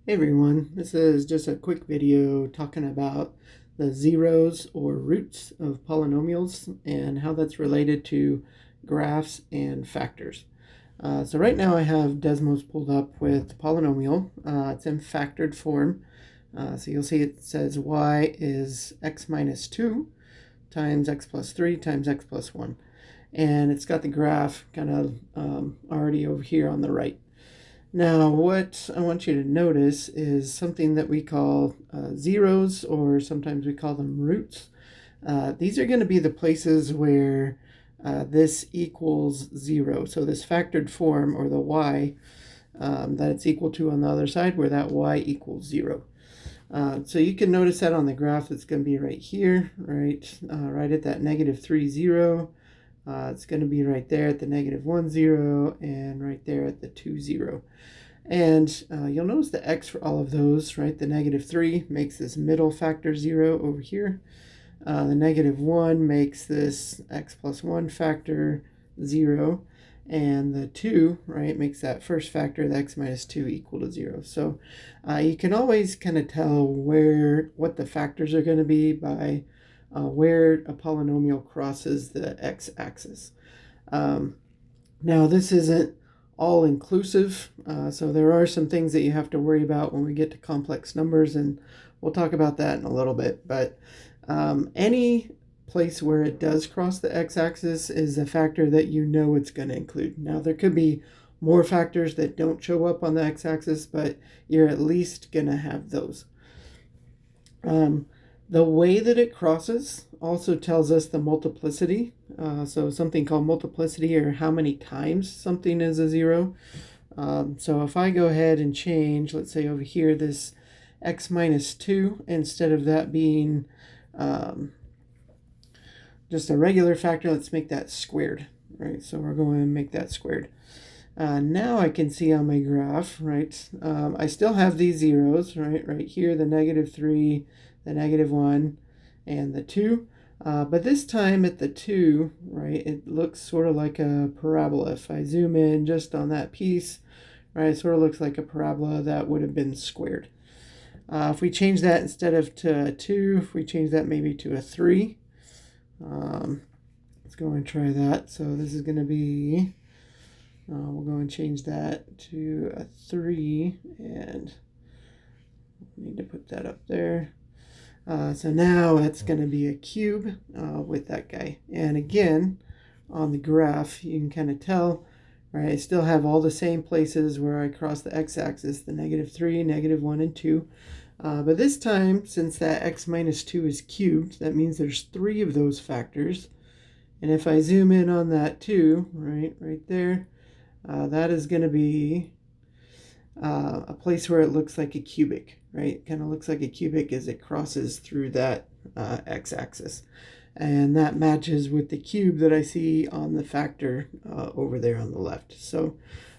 Hey everyone, this is just a quick video talking about the zeros or roots of polynomials and how that's related to graphs and factors. So right now I have Desmos pulled up with the polynomial. It's in factored form. So you'll see it says y is x minus 2 times x plus 3 times x plus 1. And it's got the graph kind of already over here on the right. Now, what I want you to notice is something that we call zeros, or sometimes we call them roots. These are going to be the places where this equals 0. So this factored form, or the y, that it's equal to on the other side, where that y equals 0. So you can notice that on the graph, it's going to be right here, right at that -3, 0. It's going to be right there at the -1, 0, and right there at the 2, 0. And you'll notice the x for all of those, right? The -3 makes this middle factor 0 over here. The -1 makes this x plus 1 factor 0. And the 2, right, makes that first factor, the x minus 2, equal to 0. So you can always kind of tell what the factors are going to be by where a polynomial crosses the x-axis. Now, this isn't all-inclusive, so there are some things that you have to worry about when we get to complex numbers, and we'll talk about that in a little bit. But any place where it does cross the x-axis is a factor that you know it's going to include. Now, there could be more factors that don't show up on the x-axis, but you're at least going to have those. The way that it crosses also tells us the multiplicity. So something called multiplicity, or how many times something is a 0. So if I go ahead and change, let's say over here, this x minus 2, instead of that being just a regular factor, let's make that squared, right? So we're going to make that squared. Now I can see on my graph, right, I still have these zeros, right here, the -3, the -1, and the 2. But this time at the 2, right, it looks sort of like a parabola. If I zoom in just on that piece, right, it sort of looks like a parabola that would have been squared. If we change that instead of to a 2, if we change that maybe to a 3, let's go and try that. So this is going to be, we'll go and change that to a 3, and need to put that up there. So now it's going to be a cube with that guy. And again, on the graph, you can kind of tell, right, I still have all the same places where I cross the x-axis, the -3, -1, and 2. But this time, since that x minus 2 is cubed, that means there's 3 of those factors. And if I zoom in on that 2, right there, that is going to be a place where it looks like a cubic, right? It kind of looks like a cubic as it crosses through that x-axis. And that matches with the cube that I see on the factor over there on the left. So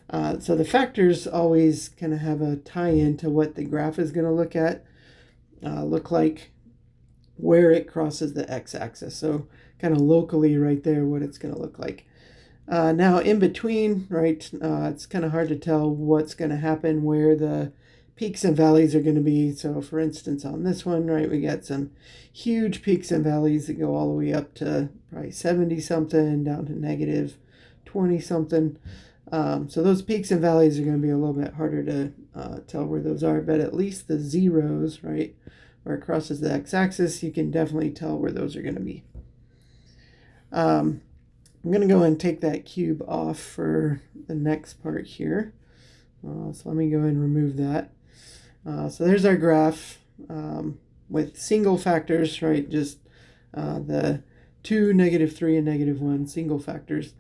the factors always kind of have a tie-in to what the graph is going to look like where it crosses the x-axis. So kind of locally right there what it's going to look like. Now in between, right, it's kind of hard to tell what's going to happen, where the peaks and valleys are going to be. So for instance, on this one, right, we got some huge peaks and valleys that go all the way up to probably 70 something down to -20 something. So those peaks and valleys are going to be a little bit harder to tell where those are, but at least the zeros, right, where it crosses the x-axis, you can definitely tell where those are going to be. I'm going to go and take that cube off for the next part here. So let me go ahead and remove that. So there's our graph with single factors, right? Just the 2, -3, and -1, single factors.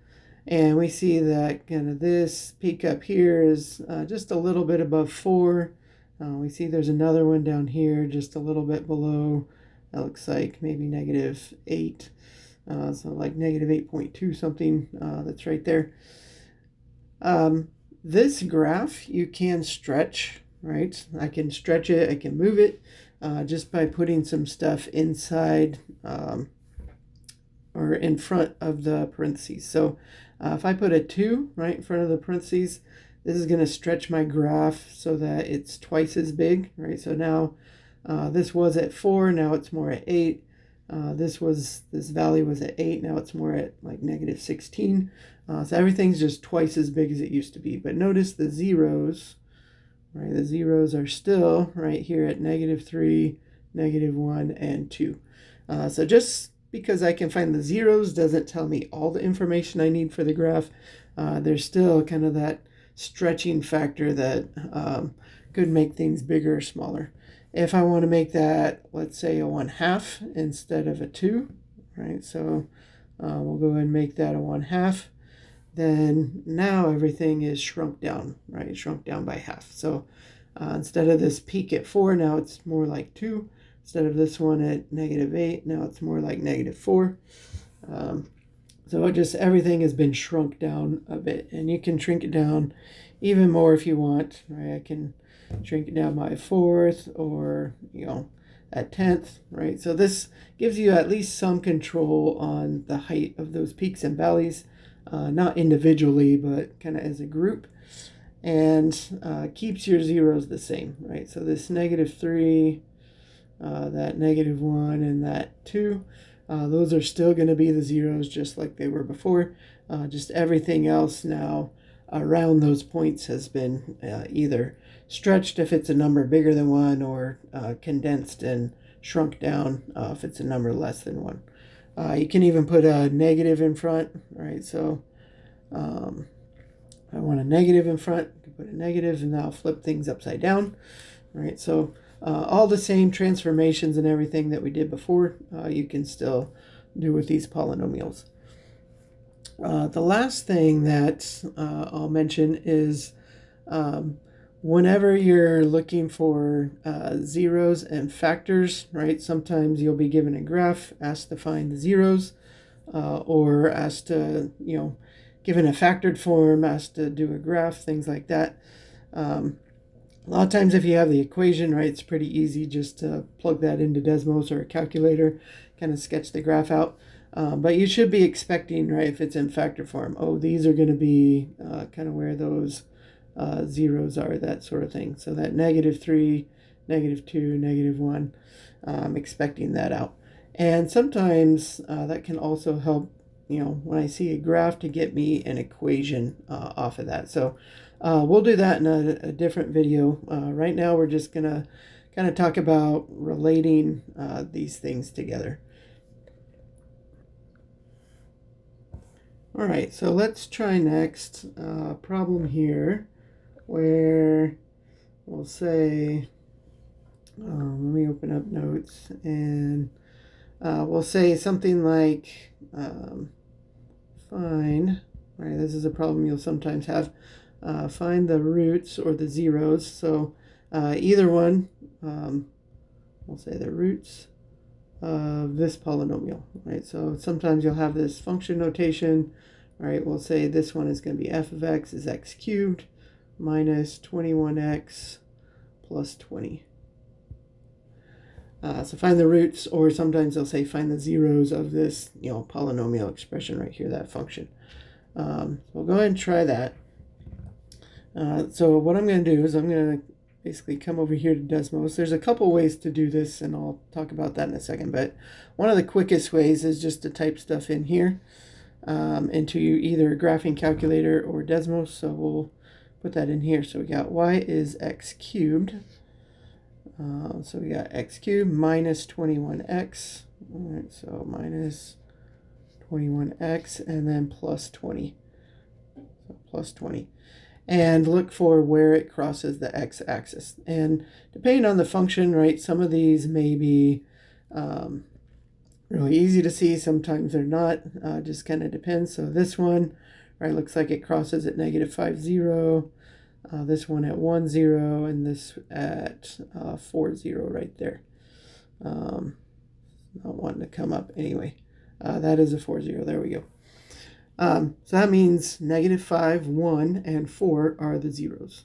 And we see that kind of this peak up here is just a little bit above 4. We see there's another one down here just a little bit below. That looks like maybe -8. So like -8.2 something, that's right there. This graph you can stretch, right? I can stretch it, I can move it just by putting some stuff inside or in front of the parentheses. So if I put a 2 right in front of the parentheses, this is going to stretch my graph so that it's twice as big, right? So now this was at 4, now it's more at 8. This value was at 8, now it's more at like negative 16. So everything's just twice as big as it used to be. But notice the zeros, right? The zeros are still right here at negative 3, negative 1, and 2. So just because I can find the zeros doesn't tell me all the information I need for the graph. There's still kind of that stretching factor that could make things bigger or smaller. If I want to make that, let's say, a 1/2 instead of a 2, right? So we'll go ahead and make that a 1/2. Then now everything is shrunk down, right? Shrunk down by half. So instead of this peak at 4, now it's more like 2. Instead of this one at negative 8, now it's more like negative 4. So everything has been shrunk down a bit, and you can shrink it down even more if you want, right? I can shrink it down by a 1/4 or, a 1/10, right? So this gives you at least some control on the height of those peaks and valleys, not individually, but kind of as a group, and keeps your zeros the same, right? So this negative 3, that negative 1, and that 2, those are still going to be the zeros just like they were before. Just everything else now around those points has been either stretched if it's a number bigger than 1, or condensed and shrunk down if it's a number less than 1. You can even put a negative in front, right? So if I want a negative in front, I can put a negative, and now flip things upside down, right? So all the same transformations and everything that we did before, you can still do with these polynomials. The last thing that I'll mention is whenever you're looking for zeros and factors, right? Sometimes you'll be given a graph, asked to find the zeros, or asked to, given a factored form, asked to do a graph, things like that. A lot of times if you have the equation, right, it's pretty easy just to plug that into Desmos or a calculator, kind of sketch the graph out. But you should be expecting, right, if it's in factor form, these are going to be kind of where those zeros are, that sort of thing. So that negative 3, negative 2, negative 1, I'm expecting that out. And sometimes that can also help, when I see a graph, to get me an equation off of that. So we'll do that in a different video. Right now we're just going to kind of talk about relating these things together. All right, so let's try next problem here where we'll say, let me open up notes, and we'll say something like find, right, this is a problem you'll sometimes have, find the roots or the zeros. So either one, we'll say the roots of this polynomial, right? So sometimes you'll have this function notation, right? We'll say this one is going to be f of x is x cubed minus 21x plus 20. So find the roots, or sometimes they'll say find the zeros of this, polynomial expression right here, that function. So we'll go ahead and try that. So what I'm going to do is I'm going to basically come over here to Desmos. There's a couple ways to do this, and I'll talk about that in a second. But one of the quickest ways is just to type stuff in here into either a graphing calculator or Desmos. So we'll put that in here. So we got y is x cubed. So we got x cubed minus 21x. All right, so minus 21x and then plus 20. So plus 20. And look for where it crosses the x-axis. And depending on the function, right, some of these may be really easy to see. Sometimes they're not. Just kind of depends. So this one, right, looks like it crosses at negative 5, 0. This one at 1, 0. And this at 4, 0 right there. Not wanting to come up anyway. That is a 4, 0. There we go. So that means negative 5, 1, and 4 are the zeros.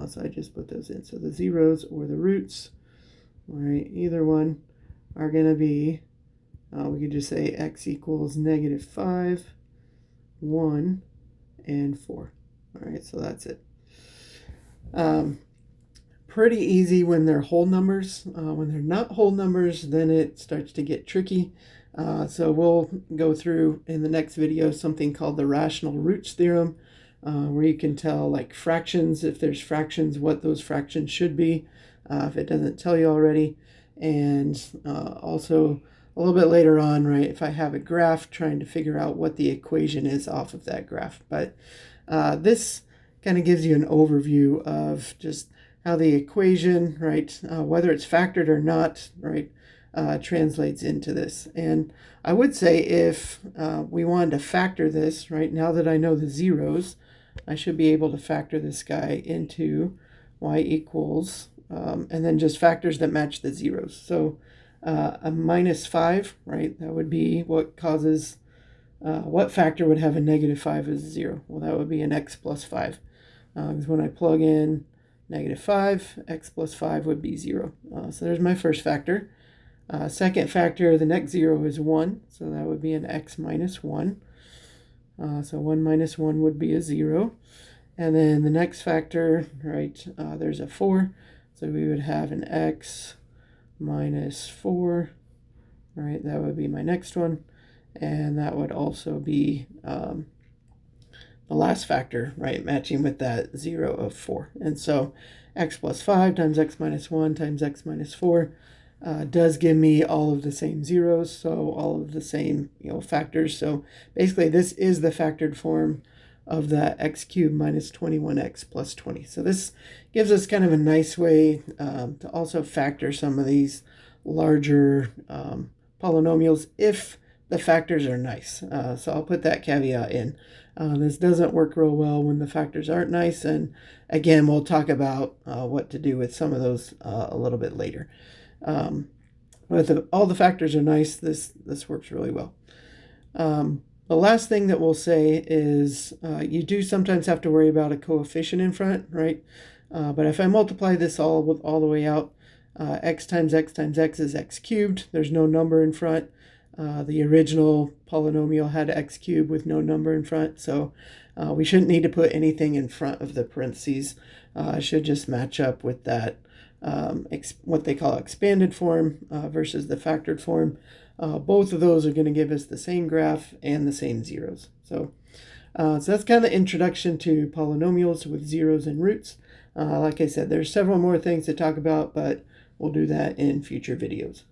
So I just put those in. So the zeros or the roots, all right, either one are going to be, we could just say x equals negative 5, 1, and 4. All right, so that's it. Pretty easy when they're whole numbers. When they're not whole numbers, then it starts to get tricky. So we'll go through in the next video something called the rational roots theorem, where you can tell like fractions, if there's fractions, what those fractions should be, if it doesn't tell you already. And also a little bit later on, right, if I have a graph, trying to figure out what the equation is off of that graph. But this kind of gives you an overview of just how the equation, right, whether it's factored or not, right, translates into this. And I would say if we wanted to factor this, right, now that I know the zeros, I should be able to factor this guy into y equals, and then just factors that match the zeros. So a -5, right, that would be what causes, what factor would have a -5 as 0? Well, that would be an x plus 5. Because when I plug in -5, x plus 5 would be 0. So there's my first factor. Second factor, the next 0 is 1, so that would be an x minus 1. So 1 minus 1 would be a 0. And then the next factor, right, there's a 4, so we would have an x minus 4. All right, that would be my next one. And that would also be the last factor, right, matching with that 0 of 4. And so x plus 5 times x minus 1 times x minus 4 does give me all of the same zeros, so all of the same, factors. So basically this is the factored form of the x cubed minus 21x plus 20. So this gives us kind of a nice way to also factor some of these larger polynomials if the factors are nice. So I'll put that caveat in. This doesn't work real well when the factors aren't nice, and again we'll talk about what to do with some of those a little bit later. But if all the factors are nice, this works really well. The last thing that we'll say is you do sometimes have to worry about a coefficient in front, right? But if I multiply this all the way out, x times x times x is x cubed. There's no number in front. The original polynomial had x cubed with no number in front, so we shouldn't need to put anything in front of the parentheses. It should just match up with that, what they call expanded form versus the factored form. Both of those are going to give us the same graph and the same zeros. So that's kind of the introduction to polynomials with zeros and roots. Like I said, there's several more things to talk about, but we'll do that in future videos.